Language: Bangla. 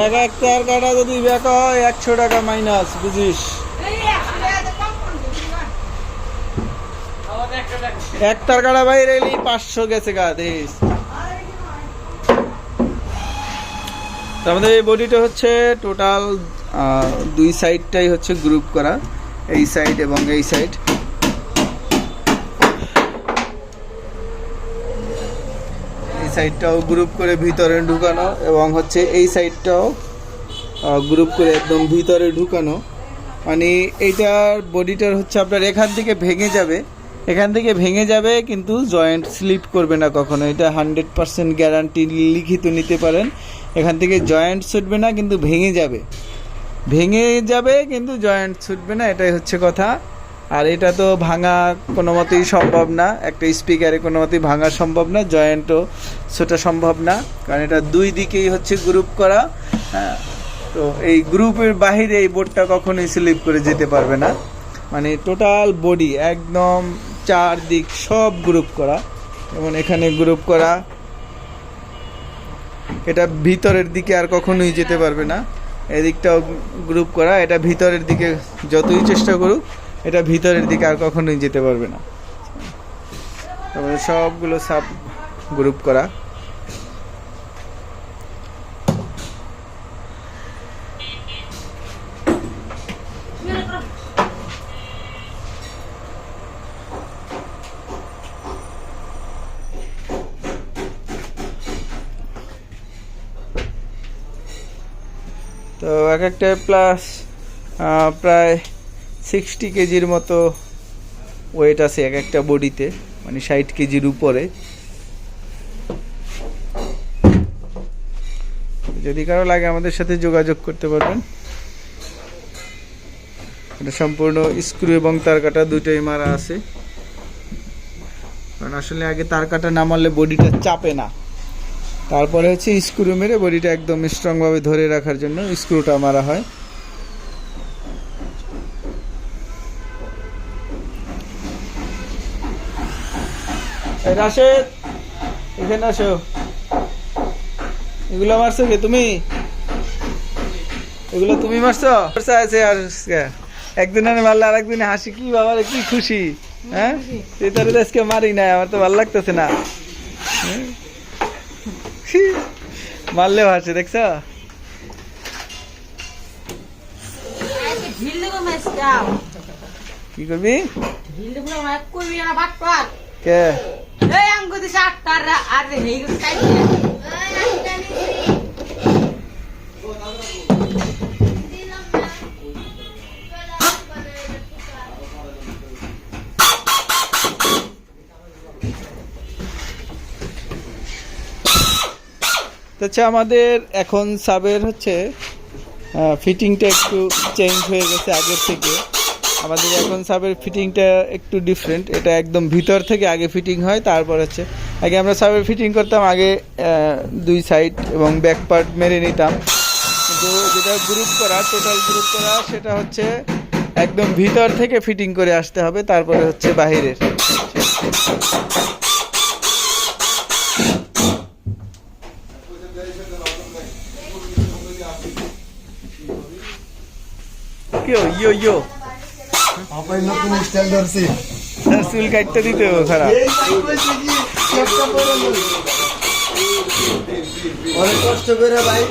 এক তার কাটা যদি বেকা হয় 100 টাকা মাইনাস, বুঝিস? এক তার কাটা বাইরে এলি 500 গেছে গা, দেশ। আমাদের এই বডিটা হচ্ছে টোটাল 2 সাইডটাই হচ্ছে গ্রুপ করা, এই সাইড এবং এই সাইড। এই সাইডটাও গ্রুপ করে ভিতরে ঢুকানো এবং হচ্ছে এই সাইডটাও গ্রুপ করে একদম ভিতরে ঢুকানো। মানে এইটার বডিটার হচ্ছে আপনার এখান থেকে ভেঙে যাবে কিন্তু জয়েন্ট স্লিপ করবে না কখনো। এটা 100% গ্যারান্টি লিখিত নিতে পারেন। এখান থেকে জয়েন্ট ছুটবে না কিন্তু ভেঙে যাবে কিন্তু জয়েন্ট ছুটবে না, এটাই হচ্ছে কথা। আর এটা তো ভাঙা কোনো মতেই সম্ভব না, একটা স্পিকারে কোনো মতেই ভাঙা সম্ভব না, জয়েন্টও ছোটা সম্ভব না, কারণ এটা 2 দিকেই হচ্ছে গ্রুপ করা। হ্যাঁ, তো এই গ্রুপের বাহিরে এই বোর্ডটা কখনোই স্লিপ করে যেতে পারবে না। মানে টোটাল বডি একদম 4 দিক সব গ্রুপ করা, যেমন এখানে গ্রুপ করা, এটা ভিতরের দিকে আর কখনোই যেতে পারবে না। এদিকটাও গ্রুপ করা, এটা ভিতরের দিকে যতই চেষ্টা করুক এটা ভিতরের দিকে আর কখনোই যেতে পারবে না। তারপরে সবগুলো সাব গ্রুপ করা। তো এক একটা প্লাস প্রায় 60 কেজির মতো ওয়েট আছে এক একটা বডিতে, মানে 60 কেজির উপরে। যদি কারো লাগে আমাদের সাথে যোগাযোগ করতে পারবেন। এটা সম্পূর্ণ স্ক্রু এবং তার কাটা দুটোই মারা আছে, কারণ আসলে আগে তার কাটা না মারলে বডিটা চাপে না। তারপরে হচ্ছে স্ক্রু মেরে বডিটা একদম স্ট্রংভাবে ধরে রাখার জন্য স্ক্রুটা মারা হয়। রাশেদ, এখানে আসো। এগুলো মারছো কে? তুমি? এগুলো তুমি মারছো? আছে আর একদিন আমি মারলে আর একদিনে হাসি, কি বাবা কি খুশি। হ্যাঁ, এটারে আজকে মারি না, আমার তো ভালো লাগতেছে না। মারলেও হাসে, দেখছ? কি করবি? কে? আচ্ছা, আমাদের এখন সাবের হচ্ছে ফিটিংটা একটু চেঞ্জ হয়ে গেছে আগের থেকে। আমাদের এখন সাবের ফিটিংটা একটু ডিফারেন্ট। এটা একদম ভিতর থেকে আগে ফিটিং হয়, তারপর হচ্ছে আগে আমরা সাবের ফিটিং করতাম আগে 2 সাইড এবং ব্যাক পার্ট মেরে নিতাম, কিন্তু যেটা গ্রুপ করা, টোটাল গ্রুপ করা, সেটা হচ্ছে একদম ভিতর থেকে ফিটিং করে আসতে হবে, তারপরে হচ্ছে বাহিরের। ইয়ো আপনার নতুন স্টাইল ধরছি, চুল কাটতে দিতে খারাপ। অনেক কষ্ট করে ভাই